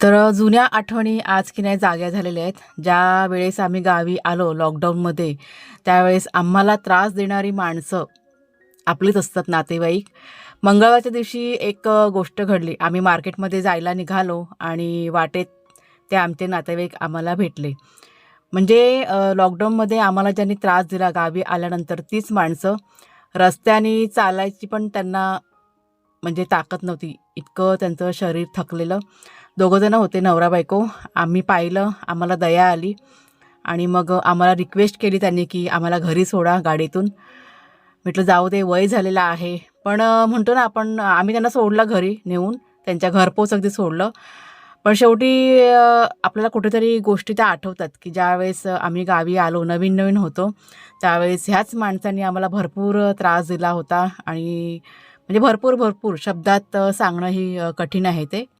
जुन्या आठवणी आज की नाही जाग्या झालेल्या आहेत. ज्यावेळेस आम्ही गावी आलो लॉकडाऊनमध्ये, त्यावेळेस आम्हाला त्रास देणारी माणसं आपलीच असतात, नातेवाईक. मंगळवारच्या दिवशी एक गोष्ट घडली. आम्ही मार्केटमध्ये जायला निघालो आणि वाटेत ते आमचे नातेवाईक आम्हाला भेटले. म्हणजे लॉकडाऊनमध्ये आम्हाला ज्यांनी त्रास दिला गावी आल्यानंतर, तीच माणसं रस्त्याने चालायची पण त्यांना म्हणजे ताकद नव्हती. इतकं त्यांचं शरीर थकलेलं. दोघं जण होते नवरा-बायको. आम्ही पाहिलं, आम्हाला दया आली आणि मग आम्हाला रिक्वेस्ट केली त्यांनी, की आम्हाला घरी सोडा गाडीतून. म्हटलं जाऊ दे, वय झालेलं आहे. पण म्हणतो ना आपण, आम्ही त्यांना सोडलं घरी नेऊन, त्यांच्या घरपोच अगदी सोडलं. पण शेवटी आपल्याला कुठेतरी गोष्टी त्या आठवतात, की ज्यावेळेस आम्ही गावी आलो, नवीन-नवीन होतो, त्यावेळेस ह्याच माणसांनी आम्हाला भरपूर त्रास दिला होता आणि म्हणजे भरपूर शब्दात सांगणंही कठीण आहे ते.